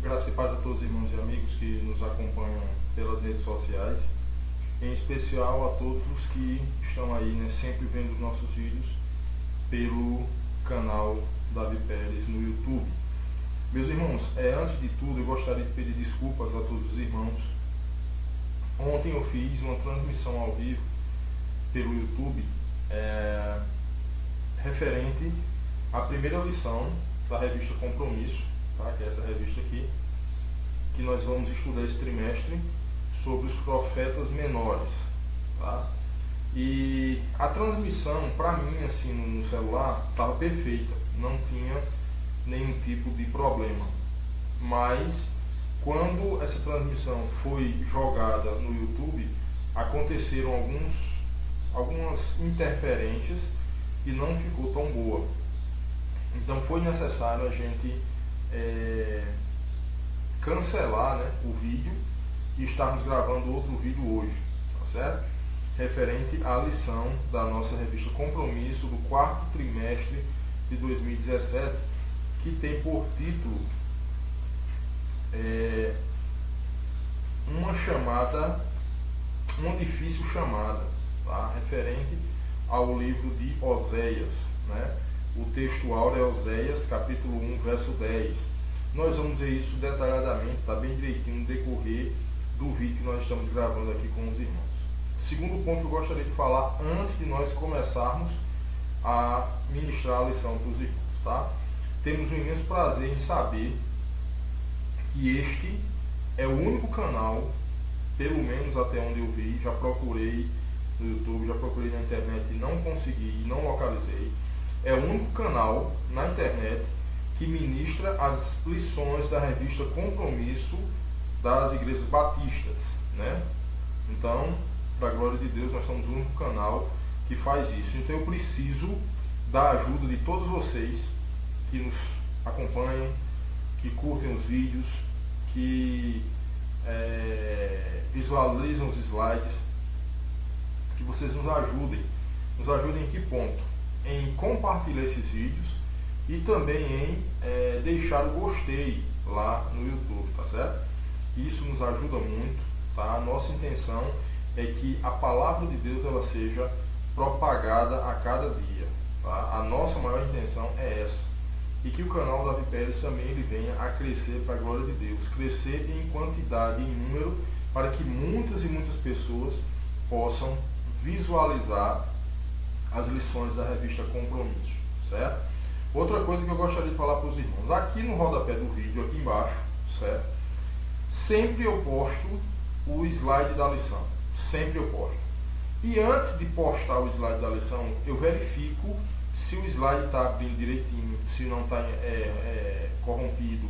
Graça e paz a todos os irmãos e amigos que nos acompanham pelas redes sociais, em especial a todos os que estão aí, né, sempre vendo os nossos vídeos pelo canal Davi Pérez no YouTube. Meus irmãos, antes de tudo eu gostaria de pedir desculpas a todos os irmãos. Ontem eu fiz uma transmissão ao vivo pelo YouTube referente à primeira lição da revista Compromisso, tá? Que é essa revista aqui, que nós vamos estudar esse trimestre sobre os profetas menores, tá? E a transmissão, para mim, assim, no celular, estava perfeita, não tinha nenhum tipo de problema. Mas quando essa transmissão foi jogada no YouTube, aconteceram algumas interferências e não ficou tão boa. Então foi necessário a gente cancelar, né, o vídeo e estarmos gravando outro vídeo hoje, tá certo? Referente à lição da nossa revista Compromisso do quarto trimestre de 2017, que tem por título uma difícil chamada, tá? Referente ao livro de Oséias, né? O texto áureo é Oséias, capítulo 1, verso 10. Nós vamos ver isso detalhadamente, tá bem direitinho no decorrer do vídeo que nós estamos gravando aqui com os irmãos. Segundo ponto que eu gostaria de falar antes de nós começarmos a ministrar a lição para os irmãos, tá? Temos um imenso prazer em saber que este é o único canal, pelo menos até onde eu vi, já procurei no YouTube, já procurei na internet e não consegui, não localizei. É o único canal na internet que ministra as lições da revista Compromisso das igrejas batistas, né? Então, da glória de Deus, nós somos o único canal que faz isso. Então eu preciso da ajuda de todos vocês que nos acompanham, que curtem os vídeos, que visualizam os slides, que vocês nos ajudem. Nos ajudem em que ponto? Em compartilhar esses vídeos e também em deixar o gostei lá no YouTube, tá certo? Isso nos ajuda muito, tá? A nossa intenção é que a palavra de Deus ela seja propagada a cada dia, tá? A nossa maior intenção é essa. E que o canal Davi Pérez também ele venha a crescer para a glória de Deus, crescer em quantidade, em número, para que muitas e muitas pessoas possam visualizar as lições da revista Compromisso, certo? Outra coisa que eu gostaria de falar para os irmãos, aqui no rodapé do vídeo, aqui embaixo, certo? Sempre eu posto o slide da lição, sempre eu posto. E antes de postar o slide da lição, eu verifico se o slide está abrindo direitinho, se não está corrompido.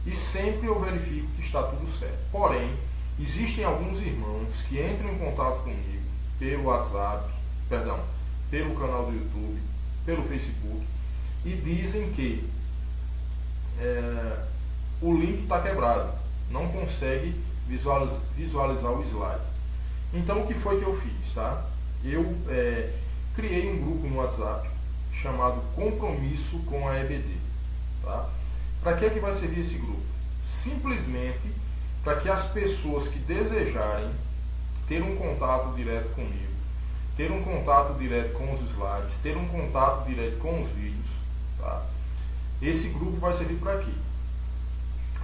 E sempre eu verifico que está tudo certo. Porém, existem alguns irmãos que entram em contato comigo pelo WhatsApp, pelo canal do YouTube, pelo Facebook, e dizem que o link está quebrado, não consegue visualizar o slide. Então o que foi que eu fiz, tá? Eu criei um grupo no WhatsApp chamado Compromisso com a EBD, tá? Para que é que vai servir esse grupo? Simplesmente para que as pessoas que desejarem ter um contato direto comigo, ter um contato direto com os slides, ter um contato direto com os vídeos, tá? Esse grupo vai servir para quê?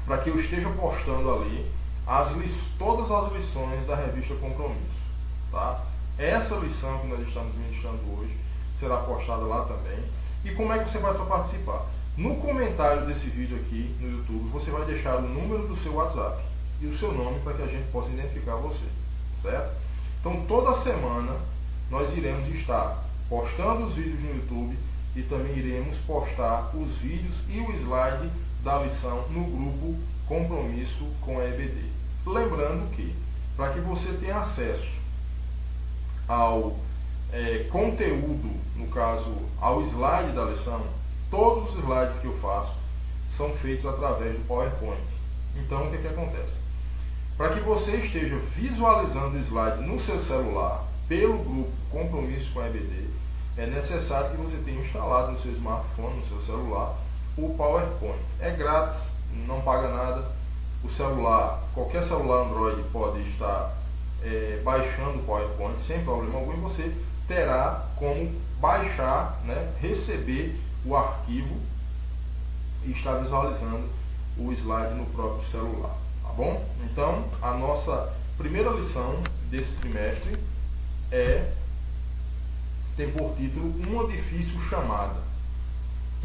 Para que eu esteja postando ali todas as lições da revista Compromisso, tá? Essa lição que nós estamos ministrando hoje será postada lá também. E como é que você faz para participar? No comentário desse vídeo aqui no YouTube, você vai deixar o número do seu WhatsApp e o seu nome para que a gente possa identificar você, certo? Então toda semana nós iremos estar postando os vídeos no YouTube e também iremos postar os vídeos e o slide da lição no grupo Compromisso com a EBD. Lembrando que, para que você tenha acesso ao conteúdo, no caso, ao slide da lição, todos os slides que eu faço são feitos através do PowerPoint. Então, o que acontece? Para que você esteja visualizando o slide no seu celular, pelo grupo Compromisso com a EBD, é necessário que você tenha instalado no seu smartphone, no seu celular, o PowerPoint. É grátis, não paga nada, o celular, qualquer celular Android pode estar baixando o PowerPoint sem problema algum, e você terá como baixar, né, receber o arquivo e estar visualizando o slide no próprio celular, tá bom? Então, a nossa primeira lição desse trimestre tem por título Um Edifício Chamada,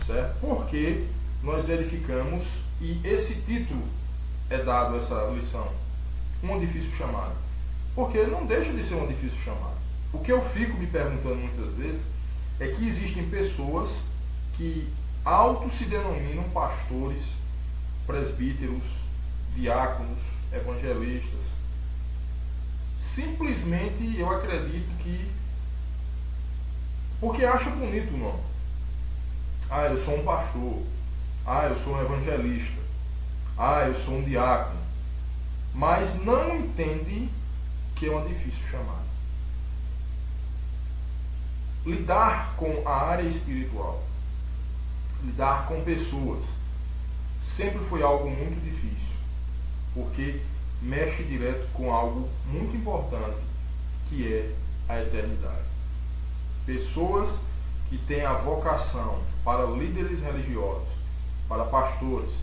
certo? Porque nós verificamos, e esse título é dado a essa lição, Um Edifício Chamado, porque não deixa de ser um edifício chamado. O que eu fico me perguntando muitas vezes é que existem pessoas que se denominam pastores, presbíteros, diáconos, evangelistas. Simplesmente eu acredito que porque acha bonito o nome. Ah, eu sou um pastor. Ah, eu sou um evangelista. Ah, eu sou um diácono. Mas não entende que é um difícil chamado. Lidar com a área espiritual, lidar com pessoas, sempre foi algo muito difícil, porque mexe direto com algo muito importante, que é a eternidade. Pessoas que têm a vocação para líderes religiosos, para pastores,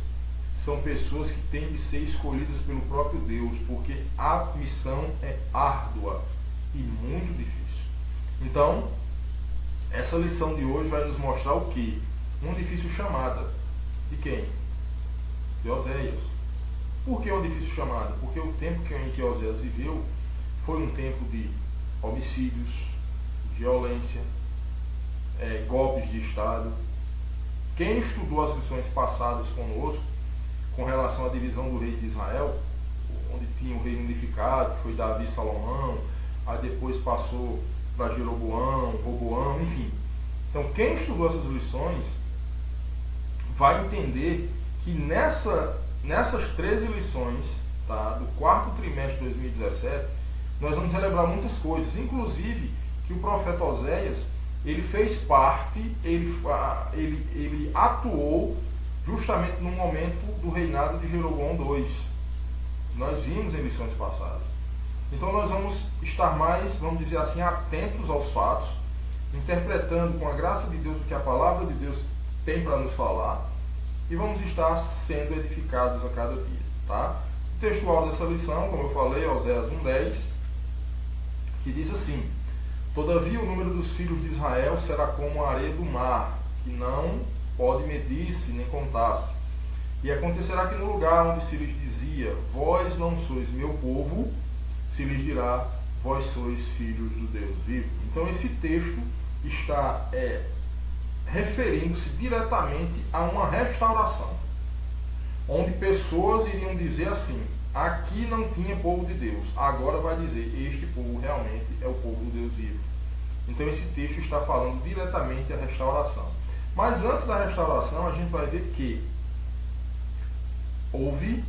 são pessoas que têm de ser escolhidas pelo próprio Deus, porque a missão é árdua e muito difícil. Então, essa lição de hoje vai nos mostrar o quê? Um difícil chamada. De quem? De Oséias. Por que um difícil chamada? Porque o tempo em que Oséias viveu foi um tempo de homicídios, violência, golpes de Estado. Quem estudou as lições passadas conosco, com relação à divisão do rei de Israel, onde tinha o reino unificado, que foi Davi e Salomão, aí depois passou para Jeroboão, Roboão, enfim. Então, quem estudou essas lições vai entender que nessas 13 lições, tá, do quarto trimestre de 2017, nós vamos relembrar muitas coisas, inclusive que o profeta Oséias, ele fez parte, ele atuou justamente no momento do reinado de Jeroboão II. Nós vimos em lições passadas. Então nós vamos estar mais, vamos dizer assim, atentos aos fatos, interpretando com a graça de Deus o que a palavra de Deus tem para nos falar, e vamos estar sendo edificados a cada dia, tá? O textual dessa lição, como eu falei, Oséias 1:10, que diz assim: Todavia o número dos filhos de Israel será como a areia do mar, que não pode medir-se nem contar-se. E acontecerá que no lugar onde se lhes dizia, vós não sois meu povo, se lhes dirá, vós sois filhos do Deus vivo. Então esse texto está referindo-se diretamente a uma restauração, onde pessoas iriam dizer assim, aqui não tinha povo de Deus, agora vai dizer, este povo realmente é o povo do Deus vivo. Então esse texto está falando diretamente a restauração. Mas antes da restauração, a gente vai ver que houve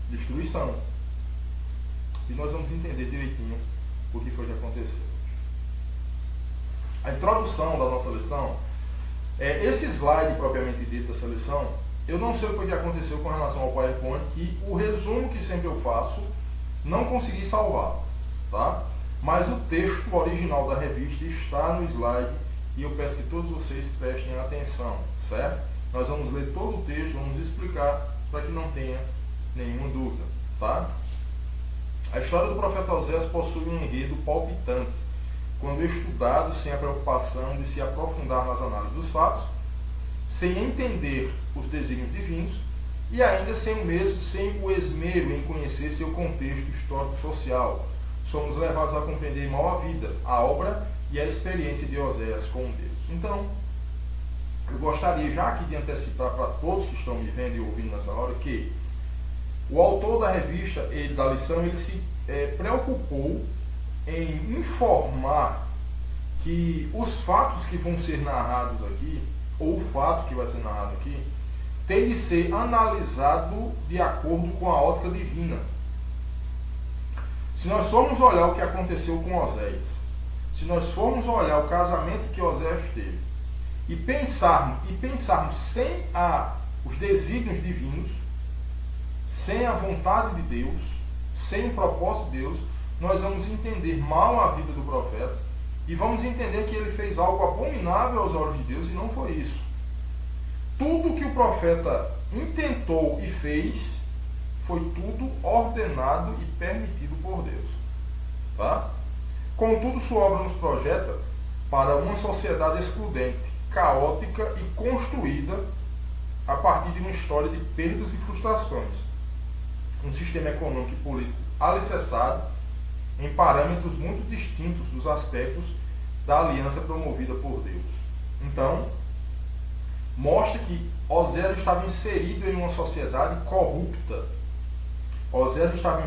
destruição. E nós vamos entender direitinho o que foi que aconteceu. A introdução da nossa lição, esse slide propriamente dito dessa lição, eu não sei o que aconteceu com relação ao PowerPoint, que o resumo que sempre eu faço, não consegui salvar, tá? Mas o texto original da revista está no slide e eu peço que todos vocês prestem atenção, certo? Nós vamos ler todo o texto, vamos explicar para que não tenha nenhuma dúvida, tá? A história do profeta Oséias possui um enredo palpitante, quando estudado sem a preocupação de se aprofundar nas análises dos fatos, sem entender os desígnios divinos e ainda sem o esmero em conhecer seu contexto histórico-social. Somos levados a compreender mal a vida, a obra e a experiência de Oséias com Deus. Então, eu gostaria já aqui de antecipar para todos que estão me vendo e ouvindo nessa hora que o autor da revista, da lição, ele se preocupou em informar que os fatos que vão ser narrados aqui, ou o fato que vai ser narrado aqui, tem de ser analisado de acordo com a ótica divina. Se nós formos olhar o que aconteceu com Oséias, se nós formos olhar o casamento que Oséias teve, e pensarmos sem a os desígnios divinos, sem a vontade de Deus, sem o propósito de Deus, nós vamos entender mal a vida do profeta e vamos entender que ele fez algo abominável aos olhos de Deus e não foi isso. Tudo que o profeta intentou e fez foi tudo ordenado e permitido por Deus. Tá? Contudo, sua obra nos projeta para uma sociedade excludente, caótica e construída a partir de uma história de perdas e frustrações. Um sistema econômico e político alicerçado em parâmetros muito distintos dos aspectos da aliança promovida por Deus. Então, mostra que Oséias estava inserido em uma sociedade corrupta. Oséias estava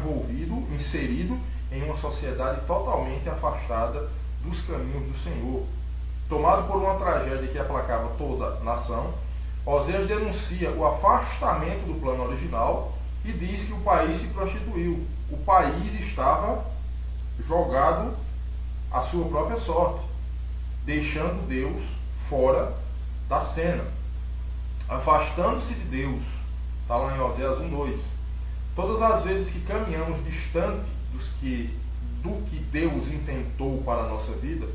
inserido em uma sociedade totalmente afastada dos caminhos do Senhor. Tomado por uma tragédia que aplacava toda a nação, Oséias denuncia o afastamento do plano original e diz que o país se prostituiu. O país estava jogado à sua própria sorte, deixando Deus fora da cena, afastando-se de Deus. Está lá em Oséias 1:2. Todas as vezes que caminhamos distante do que Deus intentou para a nossa vida,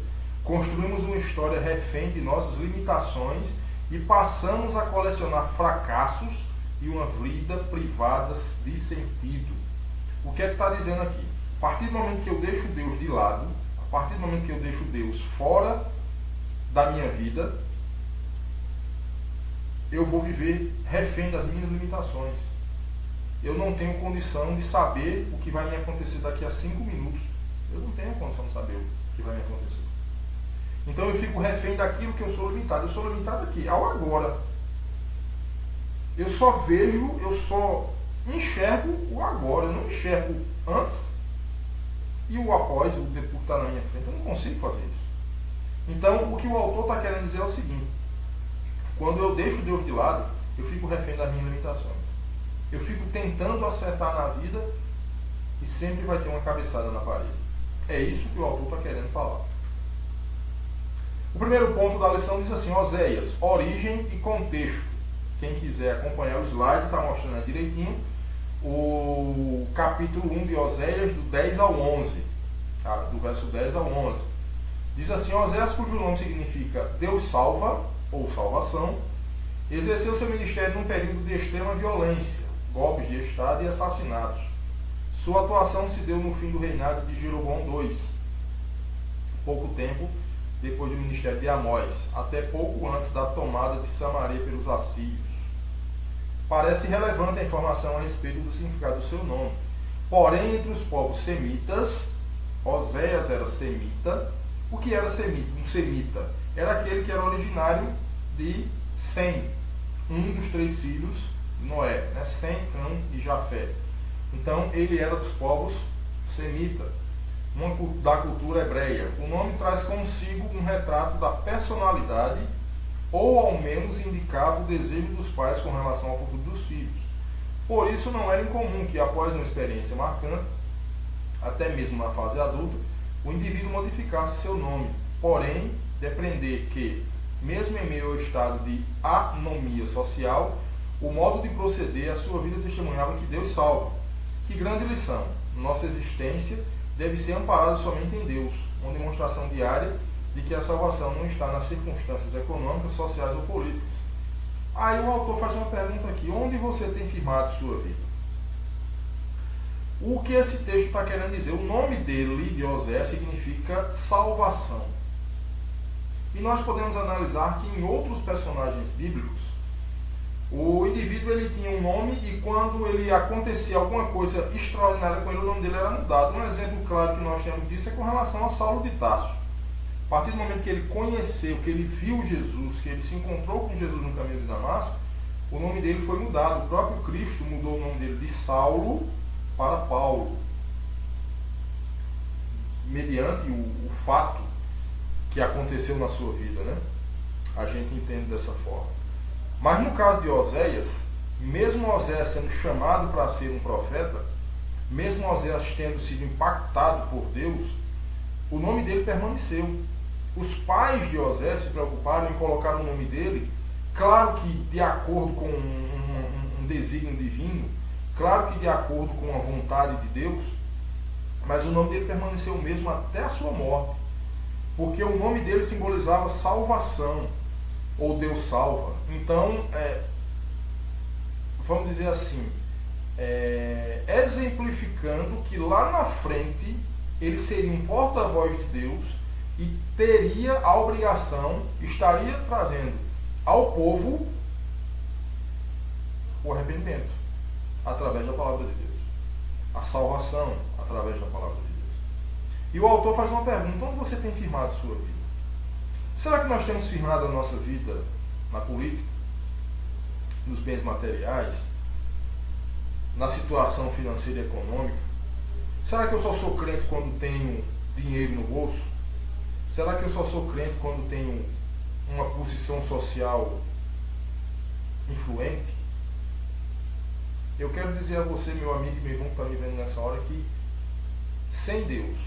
construímos uma história refém de nossas limitações e passamos a colecionar fracassos e uma vida privada de sentido. O que é que está dizendo aqui? A partir do momento que eu deixo Deus de lado, a partir do momento que eu deixo Deus fora da minha vida, eu vou viver refém das minhas limitações. Eu não tenho condição de saber o que vai me acontecer daqui a 5 minutos. Eu não tenho condição de saber o que vai me acontecer. Então eu fico refém daquilo que eu sou limitado. Eu sou limitado aqui, ao agora. Eu só enxergo o agora. Eu não enxergo antes e o após, o depois que está na minha frente. Eu não consigo fazer isso. Então o que o autor está querendo dizer é o seguinte: quando eu deixo Deus de lado, eu fico refém das minhas limitações. Eu fico tentando acertar na vida e sempre vai ter uma cabeçada na parede. É isso que o autor está querendo falar. O primeiro ponto da lição diz assim: Oséias, origem e contexto. Quem quiser acompanhar o slide, está mostrando direitinho o capítulo 1 de Oséias, do 10 ao 11. Tá? Do verso 10 ao 11. Diz assim: Oséias, cujo nome significa Deus salva, ou salvação, exerceu seu ministério num período de extrema violência, golpes de Estado e assassinatos. Sua atuação se deu no fim do reinado de Jeroboão II, pouco tempo depois do ministério de Amós, até pouco antes da tomada de Samaria pelos assírios. Parece relevante a informação a respeito do significado do seu nome. Porém, entre os povos semitas, Oséias era semita. O que era semita? Um semita era aquele que era originário de Sem, um dos 3 filhos de Noé, né? Sem, Cã e Jafé. Então ele era dos povos semita, da cultura hebreia. O nome traz consigo um retrato da personalidade, ou ao menos indicava o desejo dos pais com relação ao futuro dos filhos. Por isso não era incomum que, após uma experiência marcante, até mesmo na fase adulta, o indivíduo modificasse seu nome. Porém, depreender que, mesmo em meio ao estado de anomia social, o modo de proceder, a sua vida testemunhava que Deus salva. Que grande lição! Nossa existência deve ser amparada somente em Deus, uma demonstração diária de que a salvação não está nas circunstâncias econômicas, sociais ou políticas. Aí o autor faz uma pergunta aqui: onde você tem firmado sua vida? O que esse texto está querendo dizer? O nome dele, de Oséias, significa salvação. E nós podemos analisar que em outros personagens bíblicos, o indivíduo ele tinha um nome e quando ele acontecia alguma coisa extraordinária com ele, o nome dele era mudado. Um exemplo claro que nós temos disso é com relação a Saulo de Tarso. A partir do momento que ele conheceu, que ele viu Jesus, que ele se encontrou com Jesus no caminho de Damasco, o nome dele foi mudado. O próprio Cristo mudou o nome dele de Saulo para Paulo, mediante o fato que aconteceu na sua vida, né? A gente entende dessa forma. Mas no caso de Oséias, mesmo Oséias sendo chamado para ser um profeta, mesmo Oséias tendo sido impactado por Deus, o nome dele permaneceu. Os pais de Oséias se preocuparam em colocar o nome dele claro que de acordo com um desígnio divino, claro que de acordo com a vontade de Deus, mas o nome dele permaneceu o mesmo até a sua morte, porque o nome dele simbolizava salvação, ou Deus salva. Então, vamos dizer assim, exemplificando que lá na frente ele seria um porta-voz de Deus e teria a obrigação, estaria trazendo ao povo o arrependimento através da palavra de Deus, a salvação através da palavra de Deus. E o autor faz uma pergunta: onde você tem firmado sua vida? Será que nós temos firmado a nossa vida na política, nos bens materiais, na situação financeira e econômica? Será que eu só sou crente quando tenho dinheiro no bolso? Será que eu só sou crente quando tenho uma posição social influente? Eu quero dizer a você, meu amigo e meu irmão que está me vendo nessa hora, que sem Deus,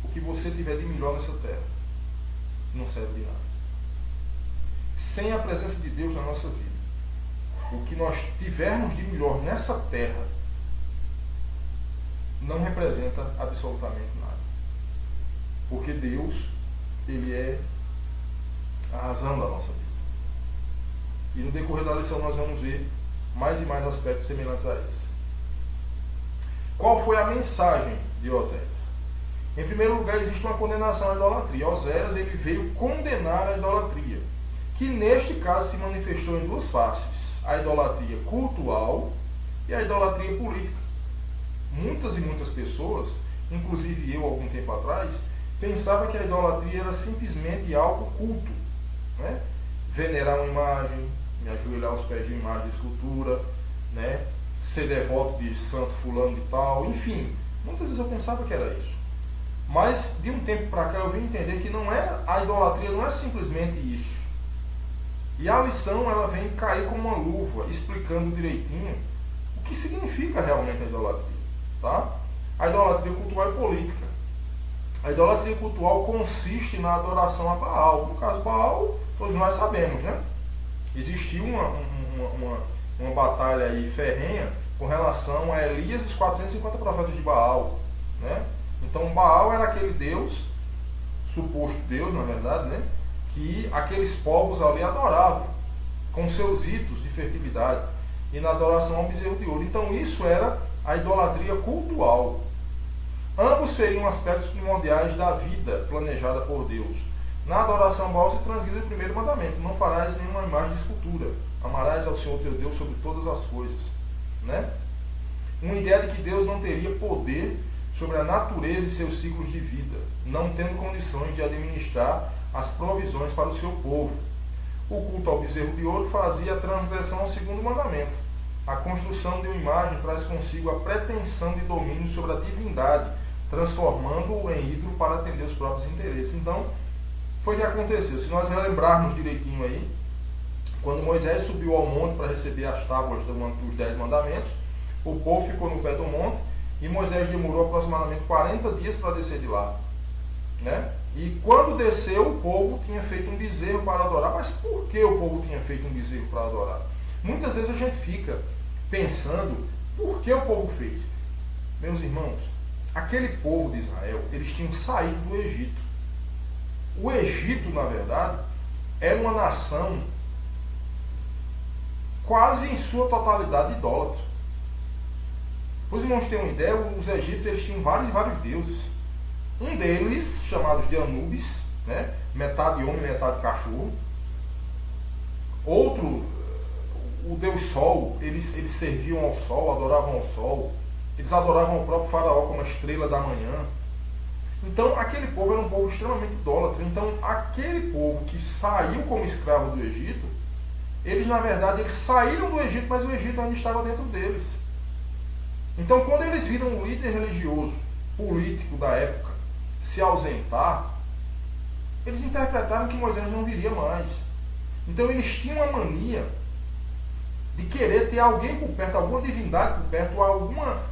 o que você tiver de melhor nessa terra não serve de nada. Sem a presença de Deus na nossa vida, o que nós tivermos de melhor nessa terra não representa absolutamente nada. Porque Deus, ele é a razão da nossa vida. E no decorrer da lição nós vamos ver mais e mais aspectos semelhantes a esse. Qual foi a mensagem de Oséias? Em primeiro lugar, existe uma condenação à idolatria. Oséias, ele veio condenar a idolatria, que neste caso se manifestou em duas faces: a idolatria cultural e a idolatria política. Muitas e muitas pessoas, inclusive eu algum tempo atrás, pensava que a idolatria era simplesmente algo culto, né? Venerar uma imagem, me ajoelhar aos pés de uma imagem de escultura, né? Ser devoto de santo fulano de tal, enfim, muitas vezes eu pensava que era isso. Mas de um tempo para cá eu vim entender que a idolatria não é simplesmente isso. E a lição, ela vem cair como uma luva, explicando direitinho o que significa realmente a idolatria, tá? A idolatria cultural e política. A idolatria cultural consiste na adoração a Baal. No caso, Baal, todos nós sabemos, né? Existiu uma batalha aí ferrenha com relação a Elias e os 450 profetas de Baal, né? Então, Baal era aquele Deus, suposto Deus, na verdade, né? Que aqueles povos ali adoravam, com seus ritos de fertilidade e na adoração ao bezerro de ouro. Então, isso era a idolatria cultural. Ambos feriam aspectos primordiais da vida planejada por Deus. Na adoração a Baal se transgride o primeiro mandamento: não farás nenhuma imagem de escultura, amarás ao Senhor teu Deus sobre todas as coisas, né? Uma ideia de que Deus não teria poder sobre a natureza e seus ciclos de vida, não tendo condições de administrar as provisões para o seu povo. O culto ao bezerro de ouro fazia a transgressão ao segundo mandamento. A construção de uma imagem traz consigo a pretensão de domínio sobre a divindade, transformando-o em ídolo para atender os próprios interesses. Então, foi o que aconteceu. Se nós relembrarmos direitinho aí, quando Moisés subiu ao monte para receber as tábuas dos 10 mandamentos, o povo ficou no pé do monte e Moisés demorou aproximadamente 40 dias para descer de lá, né? E quando desceu, o povo tinha feito um bezerro para adorar. Mas por que o povo tinha feito um bezerro para adorar? Muitas vezes a gente fica pensando, por que o povo fez? Meus irmãos, aquele povo de Israel, eles tinham saído do Egito. O Egito, na verdade, era uma nação quase em sua totalidade idólatra. Para os irmãos terem uma ideia, os egípcios, eles tinham vários e vários deuses. Um deles, chamados de Anubis, né? Metade homem, metade cachorro. Outro, o deus Sol, eles serviam ao Sol, adoravam ao Sol. Eles adoravam o próprio faraó como a estrela da manhã. Então, aquele povo era um povo extremamente idólatra. Então, aquele povo que saiu como escravo do Egito, eles, na verdade, eles saíram do Egito, mas o Egito ainda estava dentro deles. Então, quando eles viram um líder religioso, político da época, se ausentar, eles interpretaram que Moisés não viria mais. Então, eles tinham a mania de querer ter alguém por perto, alguma divindade por perto, ou alguma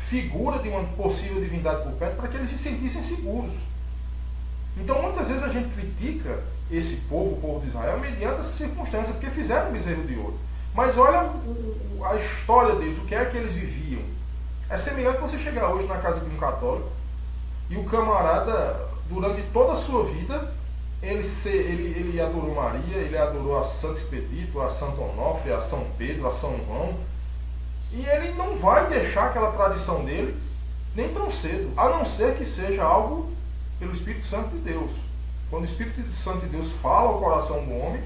figura de uma possível divindade por perto, para que eles se sentissem seguros. Então, muitas vezes a gente critica esse povo, o povo de Israel, mediante essa circunstância, porque fizeram um bezerro de ouro. Mas olha a história deles, o que é que eles viviam. É semelhante você chegar hoje na casa de um católico e o camarada, durante toda a sua vida, ele adorou Maria, ele adorou a Santo Expedito, a Santo Onofre, a São Pedro, a São João. E ele não vai deixar aquela tradição dele nem tão cedo, a não ser que seja algo pelo Espírito Santo de Deus. Quando o Espírito Santo de Deus fala ao coração do homem,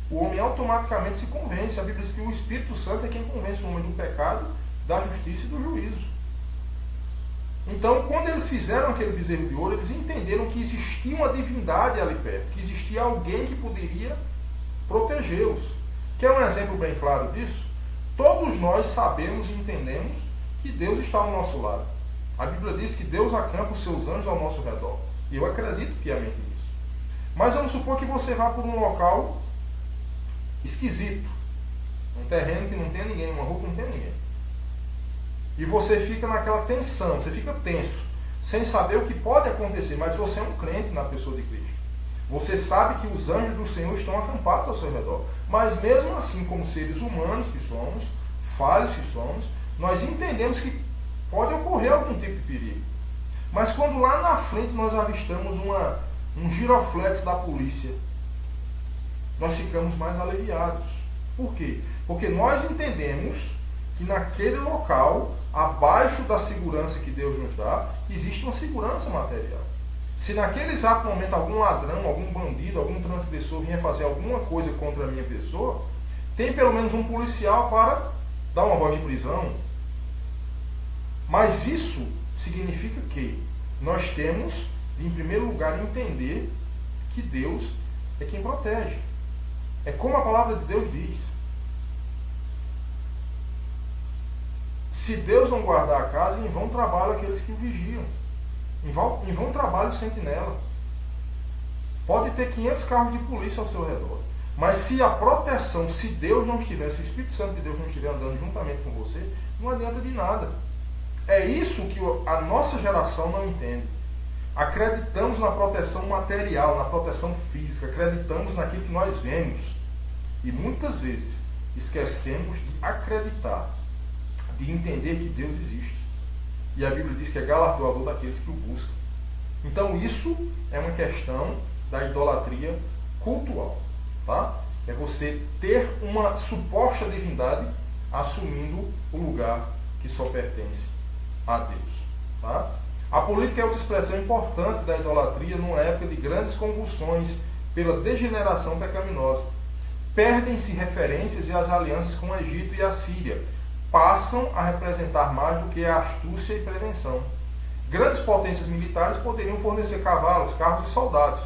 o homem automaticamente se convence. A Bíblia diz que o Espírito Santo é quem convence o homem do pecado, da justiça e do juízo. Então, quando eles fizeram aquele bezerro de ouro, eles entenderam que existia uma divindade ali perto, que existia alguém que poderia protegê-los. Quer um exemplo bem claro disso? Todos nós sabemos e entendemos que Deus está ao nosso lado. A Bíblia diz que Deus acampa os seus anjos ao nosso redor. E eu acredito piamente nisso. Mas vamos supor que você vá por um local esquisito. Um terreno que não tem ninguém, uma rua que não tem ninguém. E você fica naquela tensão, você fica tenso, sem saber o que pode acontecer, mas você é um crente na pessoa de Cristo. Você sabe que os anjos do Senhor estão acampados ao seu redor. Mas mesmo assim, como seres humanos que somos, falhos que somos, nós entendemos que pode ocorrer algum tipo de perigo. Mas quando lá na frente nós avistamos um giroflex da polícia, nós ficamos mais aliviados. Por quê? Porque nós entendemos que naquele local, abaixo da segurança que Deus nos dá, existe uma segurança material. Se naquele exato momento algum ladrão, algum bandido, algum transgressor vinha fazer alguma coisa contra a minha pessoa, tem pelo menos um policial para dar uma voz de prisão. Mas isso significa que nós temos, em primeiro lugar, entender que Deus é quem protege. É como a palavra de Deus diz. Se Deus não guardar a casa, em vão trabalham aqueles que o vigiam. Em vão trabalha o sentinela. Pode ter 500 carros de polícia ao seu redor. Mas se a proteção, se Deus não estiver, se o Espírito Santo de Deus não estiver andando juntamente com você, não adianta de nada. É isso que a nossa geração não entende. Acreditamos na proteção material, na proteção física, acreditamos naquilo que nós vemos. E muitas vezes esquecemos de acreditar, de entender que Deus existe. E a Bíblia diz que é galardoador daqueles que o buscam. Então isso é uma questão da idolatria cultual. Tá? É você ter uma suposta divindade assumindo o lugar que só pertence a Deus. Tá? A política é outra expressão importante da idolatria numa época de grandes convulsões pela degeneração pecaminosa. Perdem-se referências e as alianças com o Egito e a Síria passam a representar mais do que a astúcia e prevenção. Grandes potências militares poderiam fornecer cavalos, carros e soldados.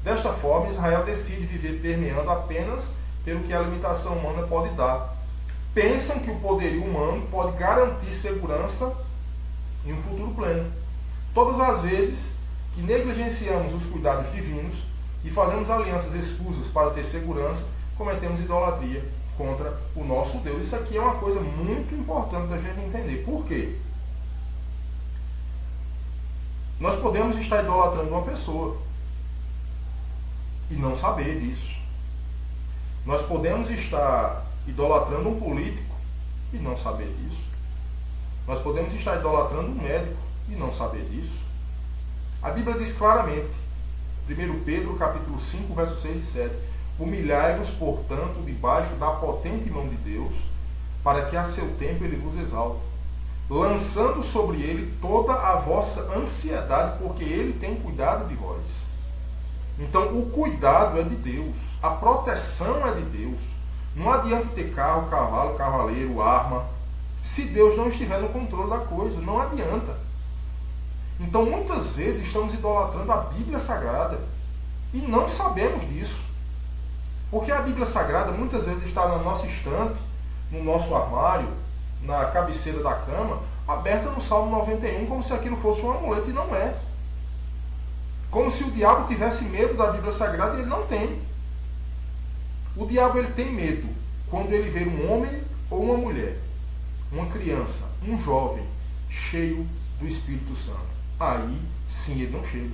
Desta forma, Israel decide viver permeando apenas pelo que a limitação humana pode dar. Pensam que o poderio humano pode garantir segurança em um futuro pleno. Todas as vezes que negligenciamos os cuidados divinos e fazemos alianças escusas para ter segurança, cometemos idolatria contra o nosso Deus. Isso aqui é uma coisa muito importante da gente entender. Por quê? Nós podemos estar idolatrando uma pessoa e não saber disso. Nós podemos estar idolatrando um político e não saber disso. Nós podemos estar idolatrando um médico e não saber disso. A Bíblia diz claramente, 1 Pedro capítulo 5, versos 6 e 7, humilhai-vos, portanto, debaixo da potente mão de Deus, para que a seu tempo ele vos exalte, lançando sobre ele toda a vossa ansiedade, porque ele tem cuidado de vós. Então, o cuidado é de Deus, a proteção é de Deus. Não adianta ter carro, cavalo, cavaleiro, arma, se Deus não estiver no controle da coisa, não adianta. Então, muitas vezes estamos idolatrando a Bíblia Sagrada e não sabemos disso. Porque a Bíblia Sagrada muitas vezes está na nossa estante, no nosso armário, na cabeceira da cama, aberta no Salmo 91, como se aquilo fosse um amuleto, e não é. Como se o diabo tivesse medo da Bíblia Sagrada, e ele não tem. O diabo ele tem medo quando ele vê um homem ou uma mulher, uma criança, um jovem, cheio do Espírito Santo. Aí sim ele não chega.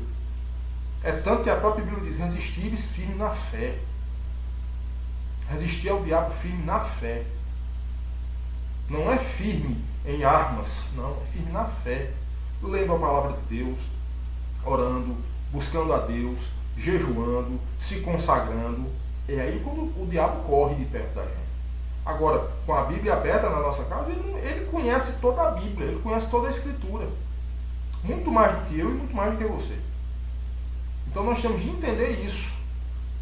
É tanto que a própria Bíblia diz: resistíveis firme na fé. Resistir ao diabo firme na fé. Não é firme em armas, não, é firme na fé. Lendo a palavra de Deus, orando, buscando a Deus, jejuando, se consagrando. É aí quando o diabo corre de perto da gente. Agora, com a Bíblia aberta na nossa casa, ele conhece toda a Bíblia, ele conhece toda a Escritura. Muito mais do que eu e muito mais do que você. Então nós temos de entender isso.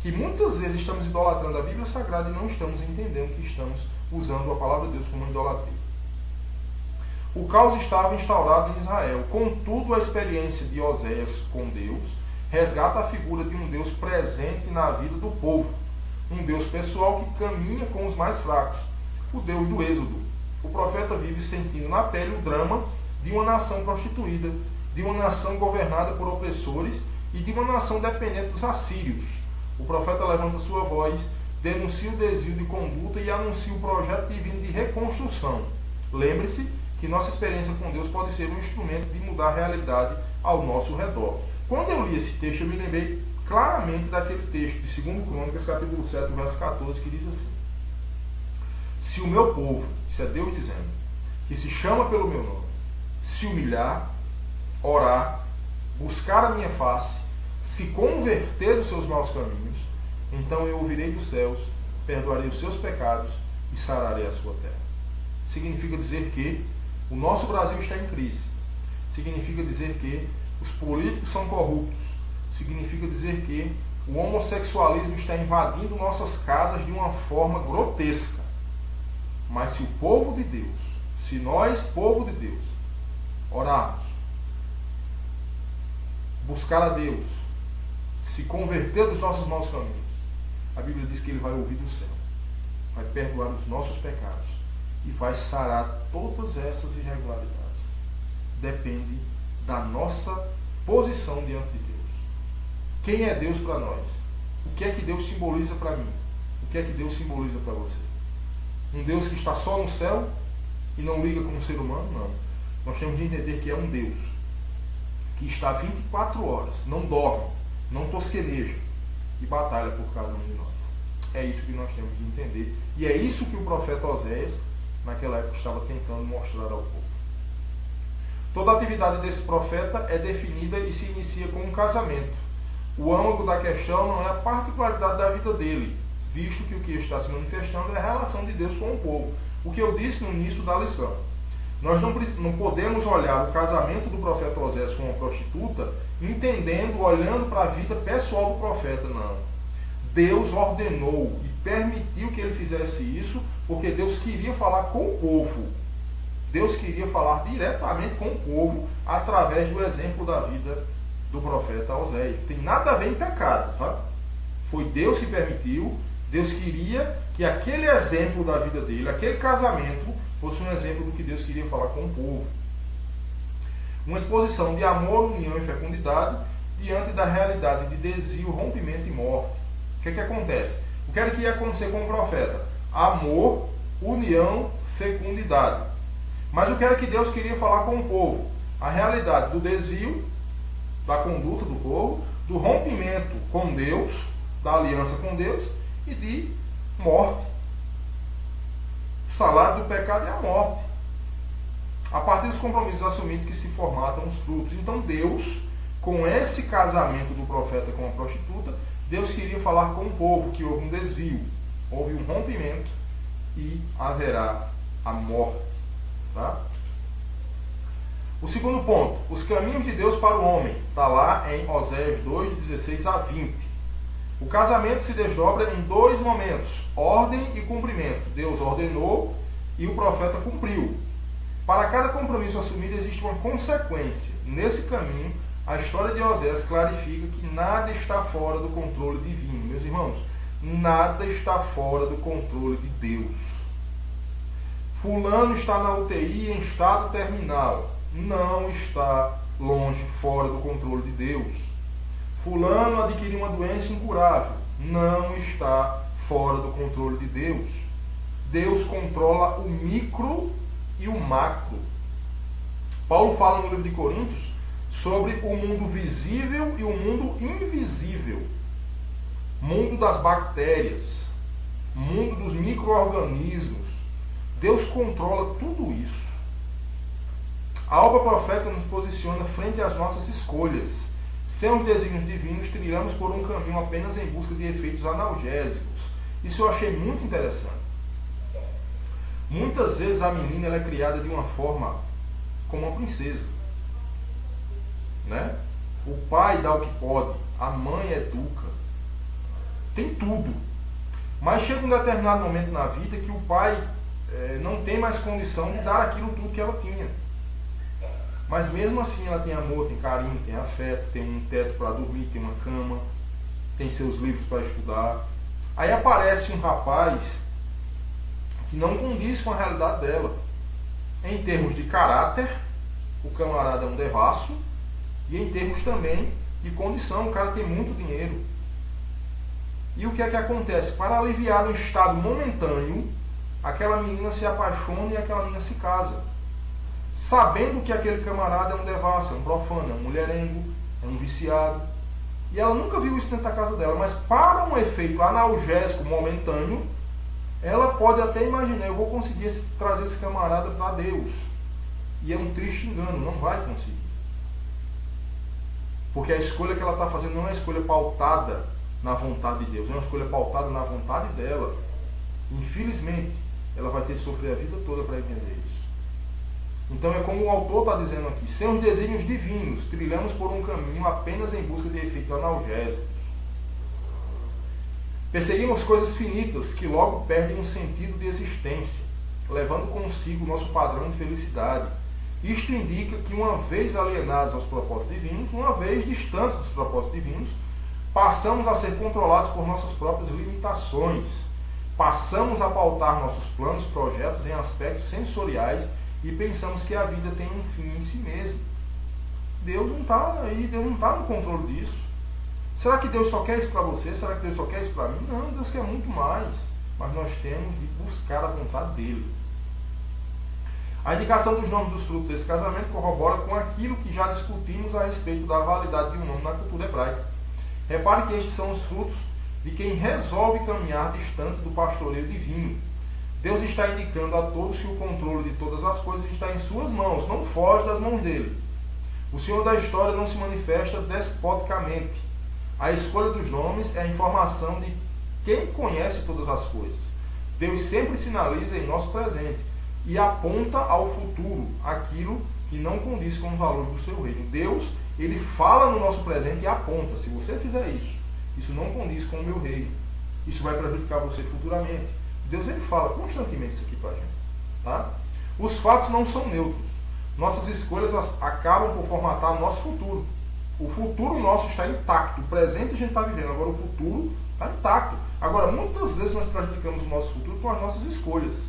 Que muitas vezes estamos idolatrando a Bíblia Sagrada e não estamos entendendo que estamos usando a palavra de Deus como idolatria. O caos estava instaurado em Israel. Contudo, a experiência de Oséias com Deus resgata a figura de um Deus presente na vida do povo. Um Deus pessoal que caminha com os mais fracos. O Deus do Êxodo. O profeta vive sentindo na pele o drama de uma nação prostituída, de uma nação governada por opressores e de uma nação dependente dos assírios. O profeta levanta sua voz, denuncia o desvio de conduta e anuncia o projeto divino de reconstrução. Lembre-se que nossa experiência com Deus pode ser um instrumento de mudar a realidade ao nosso redor. Quando eu li esse texto, eu me lembrei claramente daquele texto de 2 Crônicas, capítulo 7, verso 14, que diz assim: se o meu povo, isso é Deus dizendo, que se chama pelo meu nome, se humilhar, orar, buscar a minha face, se converter dos seus maus caminhos, então eu ouvirei dos céus, perdoarei os seus pecados e sararei a sua terra. Significa dizer que o nosso Brasil está em crise. Significa dizer que os políticos são corruptos. Significa dizer que o homossexualismo está invadindo nossas casas de uma forma grotesca. Mas se o povo de Deus, se nós, povo de Deus, orarmos, buscar a Deus, se converter dos nossos maus caminhos, a Bíblia diz que Ele vai ouvir do céu, vai perdoar os nossos pecados e vai sarar todas essas irregularidades. Depende da nossa posição diante de Deus. Quem é Deus para nós? O que é que Deus simboliza para mim? O que é que Deus simboliza para você? Um Deus que está só no céu e não liga com o ser humano? Não. Nós temos de entender que é um Deus que está 24 horas, não dorme, não tosqueneja e batalha por cada um de nós. É isso que nós temos de entender. E é isso que o profeta Oséias, naquela época, estava tentando mostrar ao povo. Toda a atividade desse profeta é definida e se inicia com um casamento. O âmago da questão não é a particularidade da vida dele, visto que o que está se manifestando é a relação de Deus com o povo. O que eu disse no início da lição. Nós não podemos olhar o casamento do profeta Oséias com uma prostituta, entendendo, olhando para a vida pessoal do profeta, não. Deus ordenou e permitiu que ele fizesse isso, porque Deus queria falar com o povo. Deus queria falar diretamente com o povo, através do exemplo da vida do profeta Oséias. Não tem nada a ver em pecado, tá? Foi Deus que permitiu, Deus queria que aquele exemplo da vida dele, aquele casamento, fosse um exemplo do que Deus queria falar com o povo. Uma exposição de amor, união e fecundidade diante da realidade de desvio, rompimento e morte. O que é que acontece? O que era que ia acontecer com o profeta? Amor, união, fecundidade. Mas o que era que Deus queria falar com o povo? A realidade do desvio, da conduta do povo, do rompimento com Deus, da aliança com Deus e de morte. O salário do pecado é a morte. A partir dos compromissos assumidos que se formatam os frutos. Então Deus, com esse casamento do profeta com a prostituta, Deus queria falar com o povo que houve um desvio, houve um rompimento e haverá a morte. Tá? O segundo ponto, os caminhos de Deus para o homem. Está lá em Oséias 2, 16 a 20. O casamento se desdobra em dois momentos, ordem e cumprimento. Deus ordenou e o profeta cumpriu. Para cada compromisso assumido existe uma consequência. Nesse caminho, a história de Oséias clarifica que nada está fora do controle divino. Meus irmãos, nada está fora do controle de Deus. Fulano está na UTI em estado terminal. Não está longe, fora do controle de Deus. Fulano adquiriu uma doença incurável. Não está fora do controle de Deus. Deus controla o micro e o macro. Paulo fala no livro de Coríntios sobre o mundo visível e o mundo invisível, mundo das bactérias, mundo dos micro-organismos. Deus controla tudo isso. A obra profética nos posiciona frente às nossas escolhas. Sem os desígnios divinos, trilhamos por um caminho apenas em busca de efeitos analgésicos. Isso eu achei muito interessante. Muitas vezes a menina ela é criada de uma forma como uma princesa, né? O pai dá o que pode, a mãe educa, tem tudo. Mas chega um determinado momento na vida que o pai não tem mais condição de dar aquilo tudo que ela tinha. Mas mesmo assim ela tem amor, tem carinho, tem afeto, tem um teto para dormir, tem uma cama, tem seus livros para estudar. Aí aparece um rapaz que não condiz com a realidade dela. Em termos de caráter, o camarada é um devasso, e em termos também de condição, o cara tem muito dinheiro. E o que é que acontece? Para aliviar um estado momentâneo, aquela menina se apaixona e aquela menina se casa, sabendo que aquele camarada é um devasso, é um profano, é um mulherengo, é um viciado. E ela nunca viu isso dentro da casa dela, mas para um efeito analgésico momentâneo, ela pode até imaginar, eu vou conseguir trazer esse camarada para Deus. E é um triste engano, não vai conseguir. Porque a escolha que ela está fazendo não é uma escolha pautada na vontade de Deus, é uma escolha pautada na vontade dela. Infelizmente, ela vai ter de sofrer a vida toda para entender isso. Então é como o autor está dizendo aqui, sem os desígnios divinos, trilhamos por um caminho apenas em busca de efeitos analgésicos. Perseguimos coisas finitas que logo perdem um sentido de existência, levando consigo o nosso padrão de felicidade. Isto indica que uma vez alienados aos propósitos divinos, uma vez distantes dos propósitos divinos, passamos a ser controlados por nossas próprias limitações. Passamos a pautar nossos planos, projetos em aspectos sensoriais e pensamos que a vida tem um fim em si mesmo. Deus não está aí, Deus não está no controle disso. Será que Deus só quer isso para você? Será que Deus só quer isso para mim? Não, Deus quer muito mais. Mas nós temos de buscar a vontade dele. A indicação dos nomes dos frutos desse casamento corrobora com aquilo que já discutimos a respeito da validade de um nome na cultura hebraica. Repare que estes são os frutos de quem resolve caminhar distante do pastoreio divino. Deus está indicando a todos que o controle de todas as coisas está em suas mãos, não foge das mãos dele. O Senhor da história não se manifesta despoticamente. A escolha dos nomes é a informação de quem conhece todas as coisas. Deus sempre sinaliza em nosso presente e aponta ao futuro aquilo que não condiz com os valores do seu reino. Deus, ele fala no nosso presente e aponta. Se você fizer isso, isso não condiz com o meu reino. Isso vai prejudicar você futuramente. Deus, ele fala constantemente isso aqui para a gente. Tá? Os fatos não são neutros. Nossas escolhas acabam por formatar o nosso futuro. O futuro nosso está intacto. O presente a gente está vivendo. Agora o futuro está intacto. Agora, muitas vezes nós prejudicamos o nosso futuro com as nossas escolhas.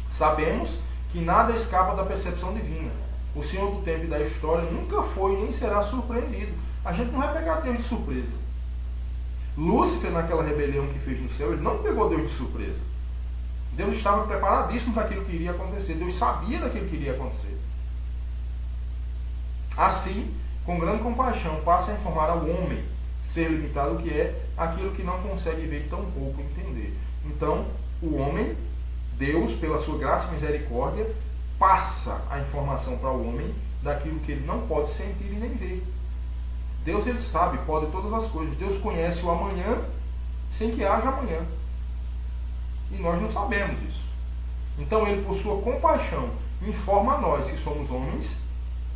Sabemos que nada escapa da percepção divina. O Senhor do tempo e da história nunca foi nem será surpreendido. A gente não vai pegar Deus de surpresa. Lúcifer, naquela rebelião que fez no céu, ele não pegou Deus de surpresa. Deus estava preparadíssimo para aquilo que iria acontecer. Deus sabia daquilo que iria acontecer. Assim, com grande compaixão, passa a informar ao homem ser limitado o que é aquilo que não consegue ver tão pouco entender. Então, o homem, Deus, pela sua graça e misericórdia, passa a informação para o homem daquilo que ele não pode sentir e nem ver. Deus, ele sabe, pode todas as coisas. Deus conhece o amanhã sem que haja amanhã. E nós não sabemos isso. Então, ele, por sua compaixão, informa a nós que somos homens,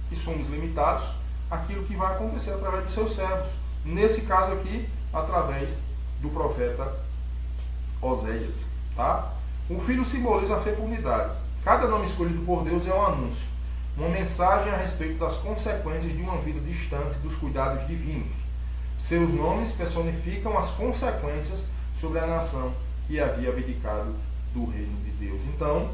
que somos limitados, aquilo que vai acontecer através dos seus servos. Nesse caso aqui, através do profeta Oséias. Tá? O filho simboliza a fecundidade. Cada nome escolhido por Deus é um anúncio, uma mensagem a respeito das consequências de uma vida distante dos cuidados divinos. Seus nomes personificam as consequências sobre a nação que havia abdicado do reino de Deus. Então,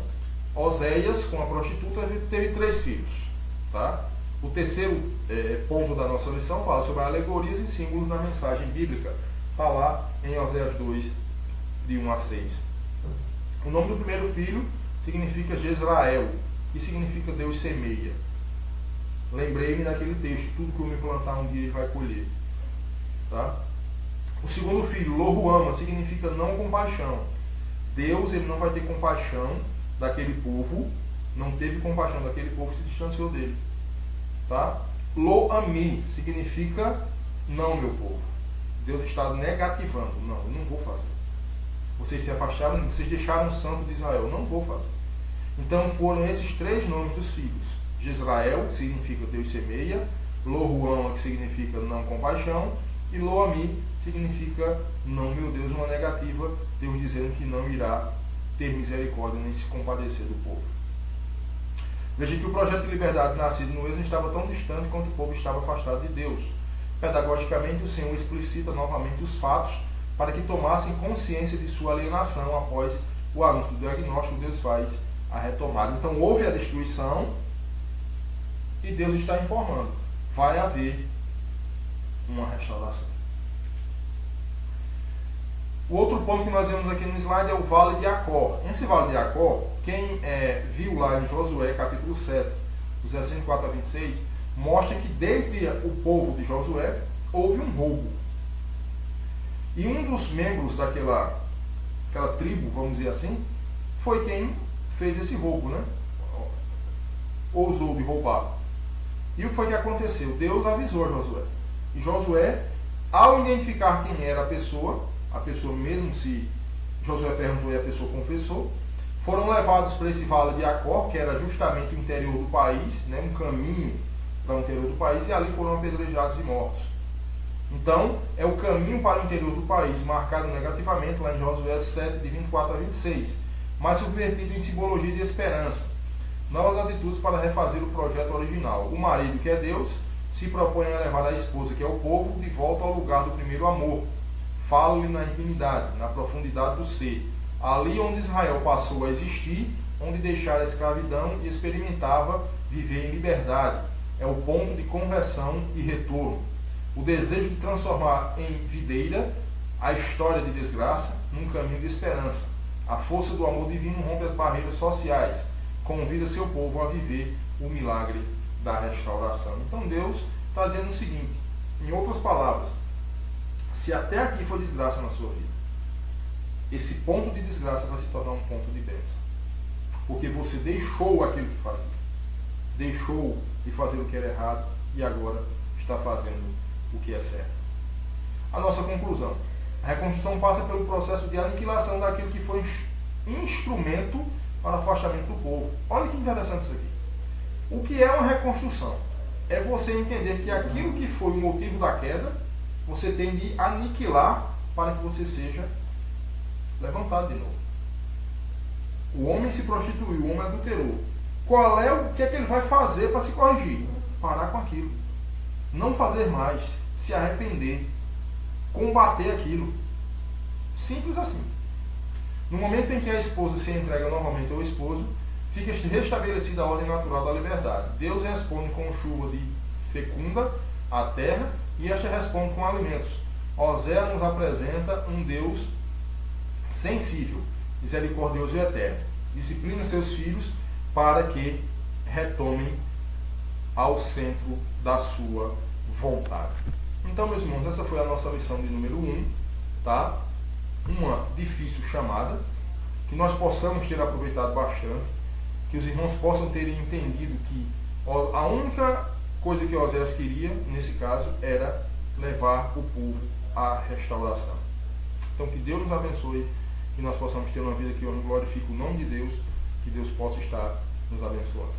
Oséias, com a prostituta, teve 3 filhos. Tá? O terceiro ponto da nossa lição fala sobre alegorias e símbolos na mensagem bíblica. Está lá em Oséias 2, de 1 a 6. O nome do primeiro filho significa Jezrael, que significa Deus semeia. Lembrei-me daquele texto, tudo que eu me plantar um dia ele vai colher. Tá? O segundo filho, Lohuama, significa não compaixão. Deus ele não vai ter compaixão daquele povo, não teve compaixão daquele povo que se distanciou dele. Tá? Lo-ami significa não, meu povo. Deus está negativando. Não, eu não vou fazer. Vocês se afastaram, vocês deixaram o santo de Israel. Não vou fazer. Então foram esses três nomes dos filhos. Jezrael, que significa Deus semeia. Lohuama, que significa não compaixão. E Lo-ami significa não, meu Deus, uma negativa. Deus dizendo que não irá ter misericórdia nem se compadecer do povo. Veja que o projeto de liberdade nascido no Êxodo estava tão distante quanto o povo estava afastado de Deus. Pedagogicamente, o Senhor explicita novamente os fatos para que tomassem consciência de sua alienação após o anúncio do diagnóstico. Deus faz a retomada. Então, houve a destruição e Deus está informando. Vai haver uma restauração. O outro ponto que nós vemos aqui no slide é o Vale de Acor. Esse Vale de Acor, quem viu lá em Josué, capítulo 7, dos versículos 4 a 26, mostra que dentre o povo de Josué houve um roubo. E um dos membros daquela tribo, vamos dizer assim, foi quem fez esse roubo, né? Ousou de roubar. E o que foi que aconteceu? Deus avisou Josué. E Josué, ao identificar quem era a pessoa mesmo se Josué perguntou e a pessoa confessou, foram levados para esse Vale de Acor, que era justamente o interior do país, né, um caminho para o interior do país, e ali foram apedrejados e mortos. Então, é o caminho para o interior do país, marcado negativamente lá em Josué 7, de 24 a 26, mas subvertido em simbologia de esperança. Novas atitudes para refazer o projeto original. O marido, que é Deus, se propõe a levar a esposa, que é o povo, de volta ao lugar do primeiro amor. Falo-lhe na intimidade, na profundidade do ser. Ali onde Israel passou a existir, onde deixara a escravidão e experimentava viver em liberdade. É o ponto de conversão e retorno. O desejo de transformar em videira a história de desgraça num caminho de esperança. A força do amor divino rompe as barreiras sociais. Convida seu povo a viver o milagre da restauração. Então Deus está dizendo o seguinte, em outras palavras, se até aqui foi desgraça na sua vida, esse ponto de desgraça vai se tornar um ponto de bênção. Porque você deixou aquilo que fazia. Deixou de fazer o que era errado e agora está fazendo o que é certo. A nossa conclusão. A reconstrução passa pelo processo de aniquilação daquilo que foi instrumento para o afastamento do povo. Olha que interessante isso aqui. O que é uma reconstrução? É você entender que aquilo que foi o motivo da queda, você tem de aniquilar para que você seja levantado de novo. O homem se prostituiu, o homem adulterou. Qual é o que é que ele vai fazer para se corrigir? Parar com aquilo. Não fazer mais. Se arrepender. Combater aquilo. Simples assim. No momento em que a esposa se entrega novamente ao esposo, fica restabelecida a ordem natural da liberdade. Deus responde com chuva de fecunda a terra e esta responde com alimentos. Osés nos apresenta um Deus sensível, misericordioso e eterno. Disciplina seus filhos para que retomem ao centro da sua vontade. Então, meus irmãos, essa foi a nossa lição de número 1, tá? Uma difícil chamada, que nós possamos ter aproveitado bastante, que os irmãos possam ter entendido que a única coisa que Osés queria, nesse caso, era levar o povo à restauração. Então, que Deus nos abençoe e nós possamos ter uma vida que honre e glorifique o nome de Deus, que Deus possa estar nos abençoando.